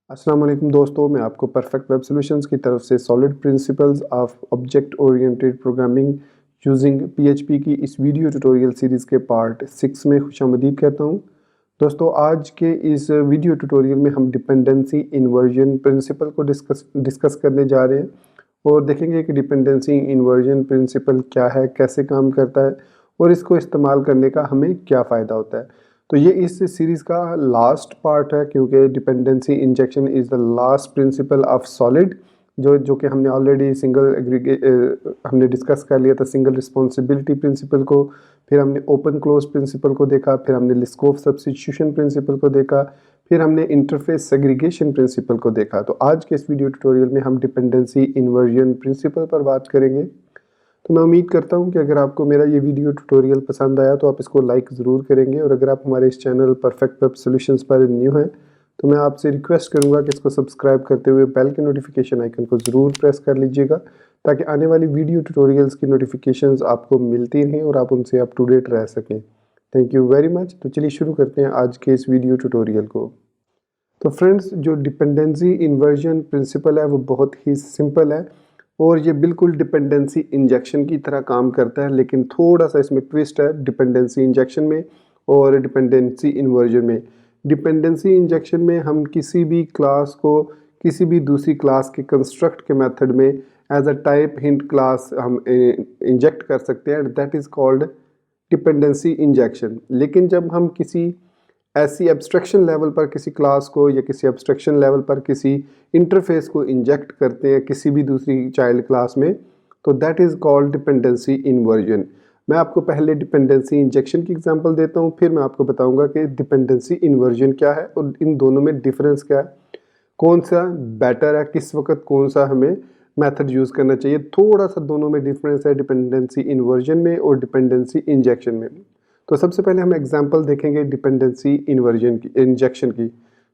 अस्सलाम वालेकुम दोस्तों, मैं आपको परफेक्ट वेब सॉल्यूशंस की तरफ से solid principles of object oriented programming using PHP की इस वीडियो ट्यूटोरियल सीरीज़ के पार्ट 6 में खुशामदीद कहता हूं। दोस्तों, आज के इस वीडियो ट्यूटोरियल में हम डिपेंडेंसी इन्वर्जन प्रिंसिपल को डिस्कस करने जा रहे हैं और देखेंगे कि डिपेंडेंसी इन्वर्जन प्रिंसिपल क्या है, कैसे काम करता है और इसको इस्तेमाल करने का हमें क्या फ़ायदा होता है। तो ये इस सीरीज़ का लास्ट पार्ट है क्योंकि dependency injection is the last principle of solid जो कि हमने ऑलरेडी हमने डिस्कस कर लिया था सिंगल रिस्पॉन्सिबिलिटी प्रिंसिपल को। फिर हमने ओपन क्लोज प्रिंसिपल को देखा, फिर हमने लिस्कोफ सब्स्टिट्यूशन प्रिंसिपल को देखा, फिर हमने इंटरफेस सेग्रीगेशन प्रिंसिपल को देखा। तो आज के इस वीडियो ट्यूटोरियल में हम डिपेंडेंसी इन्वर्जन प्रिंसिपल पर बात करेंगे। तो मैं उम्मीद करता हूं कि अगर आपको मेरा ये वीडियो ट्यूटोरियल पसंद आया तो आप इसको लाइक ज़रूर करेंगे और अगर आप हमारे इस चैनल परफेक्ट वेब सॉल्यूशंस पर न्यू हैं तो मैं आपसे रिक्वेस्ट करूंगा कि इसको सब्सक्राइब करते हुए बेल के नोटिफिकेशन आइकन को ज़रूर प्रेस कर लीजिएगा ताकि आने वाली वीडियो ट्यूटोरियल्स की नोटिफिकेशंस आपको मिलती रहें और आप उनसे अप टू डेट रह सकें। Thank you very much. तो चलिए शुरू करते हैं आज के इस वीडियो ट्यूटोरियल को। तो फ्रेंड्स, जो डिपेंडेंसी इन्वर्जन प्रिंसिपल है वो बहुत ही सिंपल है और ये बिल्कुल डिपेंडेंसी इंजेक्शन की तरह काम करता है, लेकिन थोड़ा सा इसमें ट्विस्ट है डिपेंडेंसी इंजेक्शन में और डिपेंडेंसी इन्वर्जन में। डिपेंडेंसी इंजेक्शन में हम किसी भी क्लास को किसी भी दूसरी क्लास के कंस्ट्रक्ट के मेथड में as a type hint class हम इंजेक्ट कर सकते हैं, that is called dependency injection. लेकिन जब हम किसी ऐसी एब्स्ट्रैक्शन लेवल पर किसी क्लास को या किसी एब्स्ट्रैक्शन लेवल पर किसी इंटरफेस को इंजेक्ट करते हैं किसी भी दूसरी चाइल्ड क्लास में, तो that is called dependency inversion. मैं आपको पहले डिपेंडेंसी इंजेक्शन की एग्जांपल देता हूं, फिर मैं आपको बताऊंगा कि डिपेंडेंसी इन्वर्जन क्या है और इन दोनों में डिफरेंस क्या है, कौन सा बेटर है, किस वक्त कौन सा हमें मेथड यूज़ करना चाहिए। थोड़ा सा दोनों में डिफरेंस है डिपेंडेंसी इन्वर्जन में और डिपेंडेंसी इंजेक्शन में। तो सबसे पहले हम एग्जांपल देखेंगे डिपेंडेंसी इन्वर्जन की, इंजेक्शन की।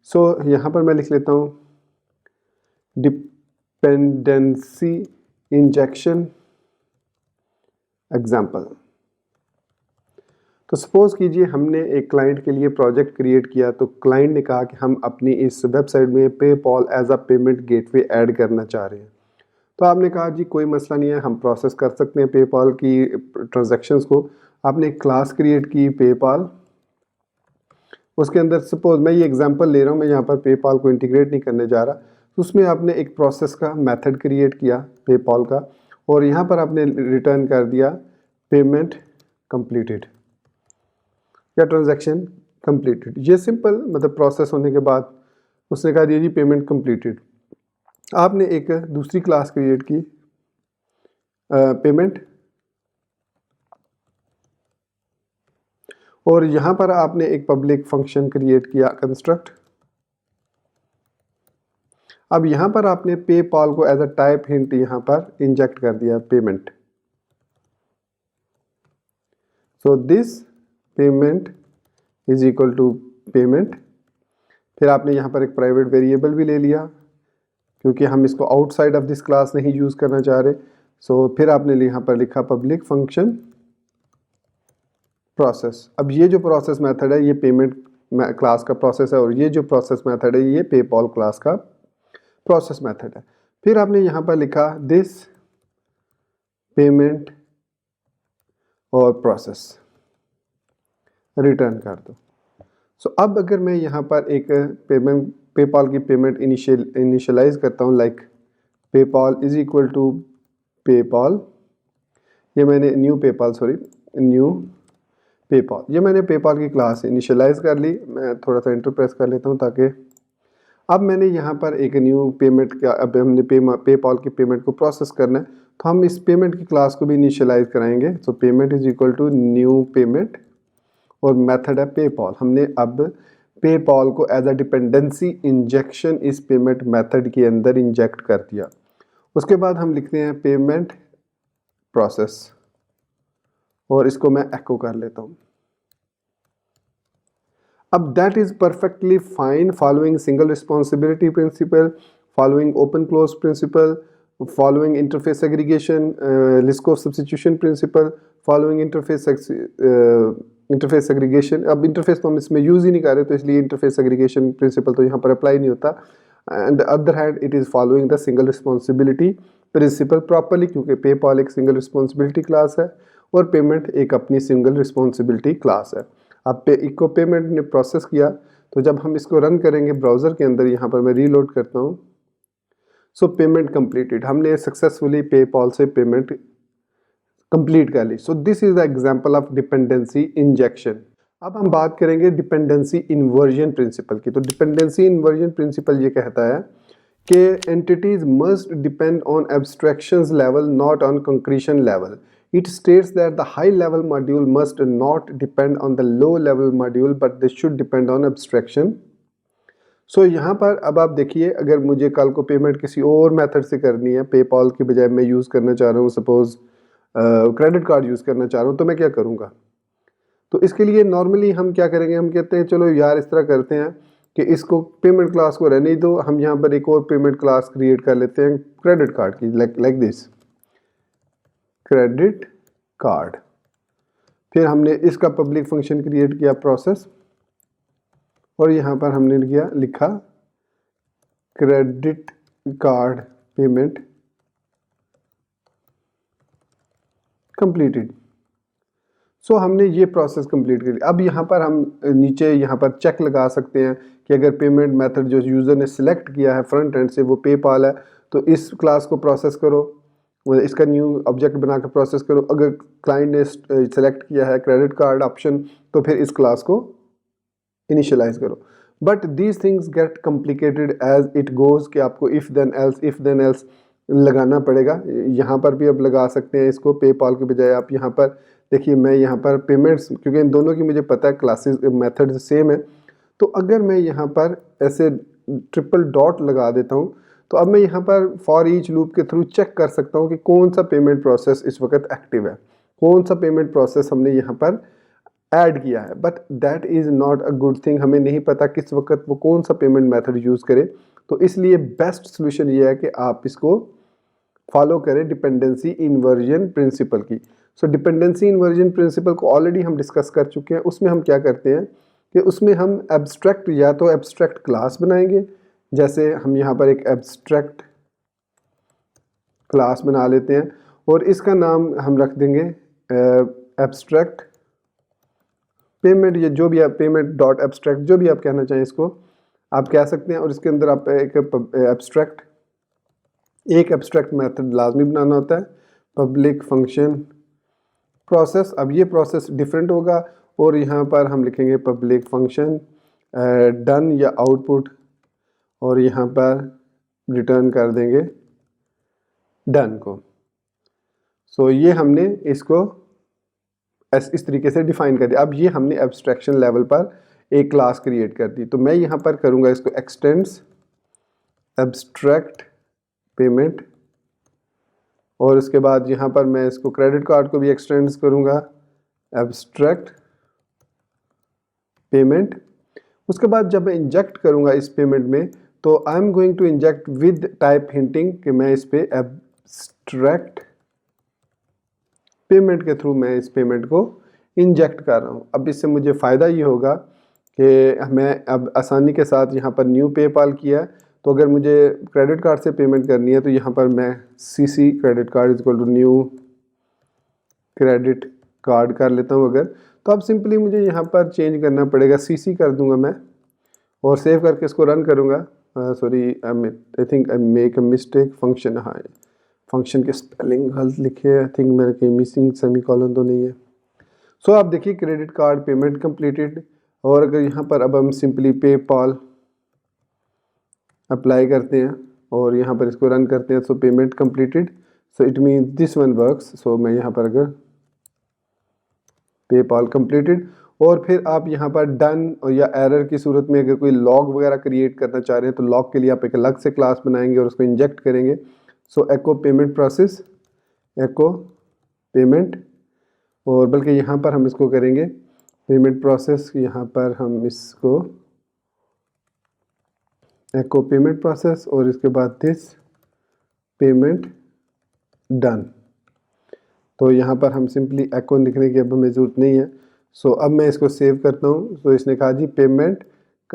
सो यहाँ पर मैं लिख लेता हूँ डिपेंडेंसी इंजेक्शन एग्जांपल। तो सपोज कीजिए हमने एक क्लाइंट के लिए प्रोजेक्ट क्रिएट किया, तो क्लाइंट ने कहा कि हम अपनी इस वेबसाइट में PayPal as a payment gateway add करना चाह रहे हैं। तो आपने कहा जी कोई मसला नहीं है, हम प्रोसेस कर सकते हैं पेपॉल की ट्रांजैक्शंस को। आपने एक क्लास क्रिएट की पेपाल, उसके अंदर सपोज मैं ये एग्जांपल ले रहा हूँ, मैं यहाँ पर पेपाल को इंटीग्रेट नहीं करने जा रहा, तो उसमें आपने एक प्रोसेस का मेथड क्रिएट किया पेपाल का और यहाँ पर आपने रिटर्न कर दिया पेमेंट कंप्लीटेड या ट्रांजैक्शन कंप्लीटेड। ये सिंपल मतलब प्रोसेस होने के बाद उसने कहा जी पेमेंट कंप्लीटेड। आपने एक दूसरी क्लास क्रिएट की पेमेंट और यहाँ पर आपने एक पब्लिक फंक्शन क्रिएट किया कंस्ट्रक्ट। अब यहाँ पर आपने पेपाल को एज अ टाइप हिंट यहाँ पर इंजेक्ट कर दिया payment. So this payment is equal to payment. फिर आपने यहाँ पर एक प्राइवेट वेरिएबल भी ले लिया क्योंकि हम इसको आउटसाइड ऑफ दिस क्लास नहीं यूज करना चाह रहे। सो फिर आपने यहाँ पर लिखा पब्लिक फंक्शन प्रोसेस। अब ये जो प्रोसेस मेथड है ये पेमेंट क्लास का प्रोसेस है और ये जो प्रोसेस मेथड है ये पेपॉल क्लास का प्रोसेस मेथड है। फिर आपने यहाँ पर लिखा दिस पेमेंट और प्रोसेस रिटर्न कर दो। सो अब अगर मैं यहाँ पर एक पेमेंट पेपॉल की पेमेंट इनिशियलाइज करता हूँ like PayPal is equal to PayPal, ये मैंने न्यू पेपॉल, ये मैंने पेपॉल की क्लास इनिशियलाइज कर ली। मैं थोड़ा सा एंटर प्रेस कर लेता हूँ ताकि अब मैंने यहाँ पर एक न्यू पेमेंट का, अब हमने पेपॉल की पेमेंट को प्रोसेस करना है तो हम इस पेमेंट की क्लास को भी इनिशियलाइज कराएंगे। So payment is equal to new payment और मेथड है पेपॉल। हमने अब पेपॉल को एज अ डिपेंडेंसी इंजेक्शन इस पेमेंट मेथड के अंदर इंजेक्ट कर दिया। उसके बाद हम लिखते हैं पेमेंट प्रोसेस और इसको मैं एको कर लेता हूँ। अब that is perfectly fine following single responsibility principle, following open close principle, following interface segregation, Liskov substitution principle, following interface segregation. अब इंटरफेस तो हम इसमें यूज़ ही नहीं कर रहे तो इसलिए इंटरफेस सेग्रीगेशन प्रिंसिपल तो यहाँ पर अप्लाई नहीं होता। And other hand it is following the single responsibility principle properly, क्योंकि पेपॉल एक सिंगल रिस्पॉन्सिबिलिटी क्लास है और पेमेंट एक अपनी सिंगल रिस्पॉन्सिबिलिटी क्लास है। अब इको पेमेंट ने प्रोसेस किया, तो जब हम इसको रन करेंगे ब्राउज़र के अंदर, यहाँ पर मैं रीलोड करता हूँ। सो पेमेंट कंप्लीटेड, हमने सक्सेसफुली पेपॉल से पेमेंट कंप्लीट कर ली। So this is the example of dependency injection. अब हम बात करेंगे डिपेंडेंसी इन्वर्जन प्रिंसिपल की। तो डिपेंडेंसी इन्वर्जन प्रिंसिपल ये कहता है कि entities must depend on abstractions level, not on concretion level. It states that the high level module must not depend on the low level module but they should depend on abstraction. So यहाँ पर अब आप देखिए, अगर मुझे कल को payment किसी और मेथड से करनी है, पेपॉल की बजाय मैं यूज़ करना चाह रहा हूँ, सपोज क्रेडिट कार्ड यूज़ करना चाह रहा हूँ, तो मैं क्या करूँगा? तो इसके लिए नॉर्मली हम क्या करेंगे, हम कहते हैं चलो यार इस तरह करते हैं कि इसको पेमेंट क्लास को रहने दो, हम यहाँ पर एक और पेमेंट क्लास क्रिएट कर लेते हैं क्रेडिट कार्ड की, लाइक दिस क्रेडिट कार्ड। फिर हमने इसका पब्लिक फंक्शन क्रिएट किया प्रोसेस, और यहाँ पर हमने लिखा क्रेडिट कार्ड पेमेंट कंप्लीटेड। सो हमने ये प्रोसेस कंप्लीट कर लिया। अब यहाँ पर हम नीचे यहाँ पर चेक लगा सकते हैं कि अगर पेमेंट मेथड जो यूज़र ने सिलेक्ट किया है फ्रंट एंड से वो पेपाल है, तो इस क्लास को प्रोसेस करो, इसका न्यू ऑब्जेक्ट बना के प्रोसेस करो। अगर क्लाइंट ने सेलेक्ट किया है क्रेडिट कार्ड ऑप्शन, तो फिर इस क्लास को इनिशियलाइज करो। But these things get complicated as it goes, कि आपको इफ़ देन एल्स लगाना पड़ेगा। यहाँ पर भी अब लगा सकते हैं इसको, पेपाल के बजाय आप यहाँ पर देखिए, मैं यहाँ पर पेमेंट्स, क्योंकि इन दोनों की मुझे पता है क्लासेस मेथड सेम है, तो अगर मैं यहाँ पर ऐसे ट्रिपल डॉट लगा देता हूँ, तो अब मैं यहाँ पर फॉर ईच लूप के थ्रू चेक कर सकता हूँ कि कौन सा पेमेंट प्रोसेस इस वक्त एक्टिव है, कौन सा पेमेंट प्रोसेस हमने यहाँ पर ऐड किया है। But that is not a good thing, हमें नहीं पता किस वक्त वो कौन सा पेमेंट मेथड यूज़ करे। तो इसलिए बेस्ट सोल्यूशन ये है कि आप इसको फॉलो करें डिपेंडेंसी इन्वर्जन प्रिंसिपल की। सो डिपेंडेंसी इन्वर्जन प्रिंसिपल को ऑलरेडी हम डिस्कस कर चुके हैं। उसमें हम क्या करते हैं कि उसमें हम एब्स्ट्रैक्ट, या तो एब्स्ट्रैक्ट क्लास बनाएंगे, जैसे हम यहाँ पर एक एब्स्ट्रैक्ट क्लास बना लेते हैं और इसका नाम हम रख देंगे एब्स्ट्रैक्ट पेमेंट, या जो भी आप पेमेंट डॉट एब्स्ट्रैक्ट, जो भी आप कहना चाहें इसको आप कह सकते हैं। और इसके अंदर आप एक एब्स्ट्रैक्ट मेथड लाजमी बनाना होता है, पब्लिक फंक्शन प्रोसेस। अब ये प्रोसेस डिफरेंट होगा, और यहाँ पर हम लिखेंगे पब्लिक फंक्शन डन या आउटपुट, और यहाँ पर रिटर्न कर देंगे डन को। सो ये हमने इसको इस तरीके से डिफाइन कर दिया। अब ये हमने एब्स्ट्रैक्शन लेवल पर एक क्लास क्रिएट कर दी। तो मैं यहाँ पर करूँगा इसको एक्सटेंड्स एब्स्ट्रैक्ट पेमेंट, और उसके बाद यहाँ पर मैं इसको क्रेडिट कार्ड को भी एक्सटेंड्स करूँगा एब्स्ट्रैक्ट पेमेंट। उसके बाद जब मैं इंजेक्ट करूँगा इस पेमेंट में, तो I am going to inject with type hinting कि मैं इस पे एब्स्ट्रैक्ट पेमेंट के थ्रू मैं इस पेमेंट को इंजेक्ट कर रहा हूँ। अब इससे मुझे फ़ायदा ये होगा कि मैं अब आसानी के साथ यहाँ पर न्यू पेपाल किया है, तो अगर मुझे क्रेडिट कार्ड से पेमेंट करनी है तो यहाँ पर मैं CC credit card equal to new credit card कर लेता हूँ। अगर तो अब सिंपली मुझे यहाँ पर चेंज करना पड़ेगा, CC कर दूँगा मैं और सेव करके इसको रन करूँगा। Sorry, I think I make a mistake, function, हाँ फंक्शन के स्पेलिंग गलत लिखे, आई थिंक मेरे कहीं मिसिंग सेमीकोलन तो नहीं है। सो आप देखिए क्रेडिट कार्ड पेमेंट कंप्लीटेड। और अगर यहाँ पर अब हम सिंपली पेपाल अप्लाई करते हैं और यहाँ पर इसको रन करते हैं, so payment completed, so it mean this one works. So मैं यहाँ पर अगर पेपाल कंप्लीटेड, और फिर आप यहाँ पर डन या एरर की सूरत में अगर कोई लॉग वगैरह क्रिएट करना चाह रहे हैं, तो लॉग के लिए आप एक अलग से क्लास बनाएंगे और उसको इंजेक्ट करेंगे। सो एको पेमेंट प्रोसेस, एको पेमेंट, और बल्कि यहाँ पर हम इसको करेंगे पेमेंट प्रोसेस, यहाँ पर हम इसको एको पेमेंट प्रोसेस और इसके बाद दिस पेमेंट डन। तो यहाँ पर हम सिंपली एको लिखने की अब हमें ज़रूरत नहीं है। सो अब मैं इसको सेव करता हूँ। सो इसने कहा जी payment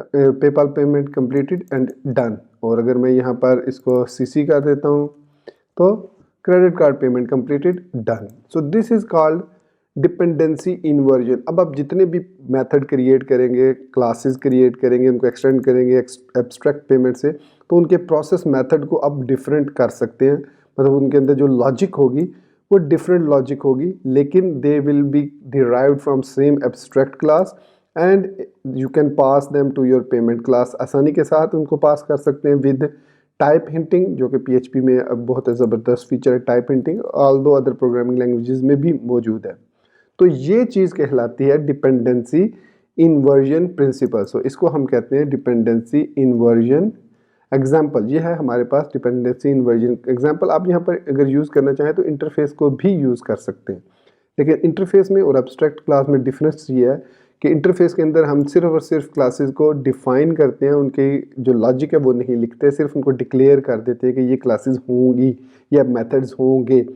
PayPal payment completed and done. और अगर मैं यहाँ पर इसको सीसी कर देता हूँ तो credit card payment completed done. So this is called dependency inversion. अब आप जितने भी मेथड क्रिएट करेंगे, क्लासेस क्रिएट करेंगे, उनको एक्सटेंड करेंगे एब्स्ट्रैक्ट पेमेंट से, तो उनके प्रोसेस मेथड को आप डिफरेंट कर सकते हैं। मतलब उनके अंदर जो लॉजिक होगी वो डिफरेंट लॉजिक होगी, लेकिन they will be derived from same abstract class and you can pass them to your payment class. आसानी के साथ उनको पास कर सकते हैं विद टाइप हिंटिंग, जो कि PHP में अब बहुत ज़बरदस्त फीचर है type hinting, although other programming languages में भी मौजूद है। तो ये चीज़ कहलाती है डिपेंडेंसी इन्वर्जन प्रिंसिपल। सो इसको हम कहते हैं डिपेंडेंसी इन्वर्जन एग्जाम्पल। ये है हमारे पास डिपेंडेंसी इन्वर्जन एग्जाम्पल। आप यहाँ पर अगर यूज़ करना चाहें तो इंटरफेस को भी यूज़ कर सकते हैं, लेकिन इंटरफेस में और एब्स्ट्रैक्ट क्लास में डिफरेंस ये है कि इंटरफेस के अंदर हम सिर्फ और सिर्फ क्लासेस को डिफाइन करते हैं, उनके जो लॉजिक है वो नहीं लिखते, सिर्फ उनको डिक्लेयर कर देते हैं कि ये क्लासेस होंगी या मेथड्स होंगे।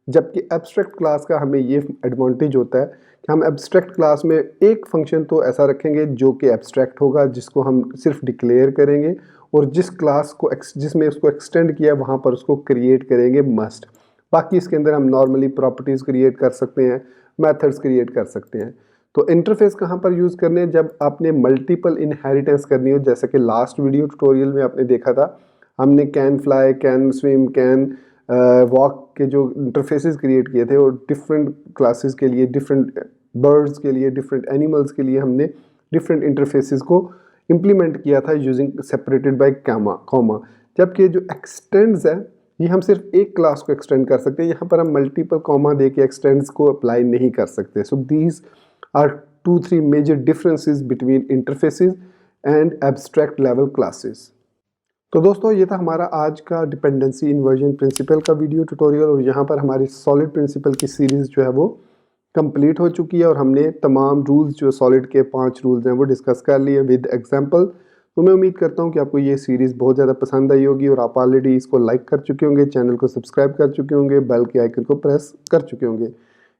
जबकि एब्स्ट्रैक्ट क्लास का हमें ये एडवांटेज होता है कि हम एब्स्ट्रैक्ट क्लास में एक फंक्शन तो ऐसा रखेंगे जो कि एब्स्ट्रैक्ट होगा, जिसको हम सिर्फ डिक्लेयर करेंगे, और जिस क्लास को जिसमें उसको एक्सटेंड किया वहाँ पर उसको क्रिएट करेंगे मस्ट। बाकी इसके अंदर हम नॉर्मली प्रॉपर्टीज़ क्रिएट कर सकते हैं, मेथड्स क्रिएट कर सकते हैं। तो इंटरफेस कहाँ पर यूज़ करने हैं? जब आपने मल्टीपल इनहेरिटेंस करनी हो, जैसे कि लास्ट वीडियो ट्यूटोरियल में आपने देखा था, हमने can fly, can swim, can walk के जो इंटरफेसेस क्रिएट किए थे, और डिफरेंट क्लासेस के लिए, डिफरेंट बर्ड्स के लिए, डिफरेंट एनिमल्स के लिए हमने डिफरेंट इंटरफेसेस को इम्प्लीमेंट किया था यूजिंग सेपरेटेड बाय कॉमा। जबकि जो एक्सटेंड्स है ये हम सिर्फ एक क्लास को एक्सटेंड कर सकते हैं, यहाँ पर हम मल्टीपल कॉमा दे के एक्सटेंड्स को अप्लाई नहीं कर सकते। So these are 2-3 major differences between interfaces and abstract level classes. तो दोस्तों ये था हमारा आज का डिपेंडेंसी इन्वर्जन प्रिंसिपल का वीडियो ट्यूटोरियल, और यहाँ पर हमारी सॉलिड प्रिंसिपल की सीरीज़ जो है वो कंप्लीट हो चुकी है, और हमने तमाम रूल्स जो सॉलिड के 5 रूल्स हैं वो डिस्कस कर लिए विद एग्जांपल। तो मैं उम्मीद करता हूँ कि आपको ये सीरीज़ बहुत ज़्यादा पसंद आई होगी, और आप ऑलरेडी इसको लाइक कर चुके होंगे, चैनल को सब्सक्राइब कर चुके होंगे, बेल के आइकन को प्रेस कर चुके होंगे।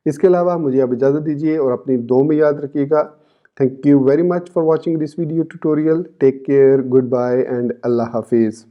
इसके अलावा मुझे आप इजाज़त दीजिए और अपनी दुआ में याद रखिएगा। Thank you very much for watching this video tutorial. Take care, goodbye and Allah Hafiz.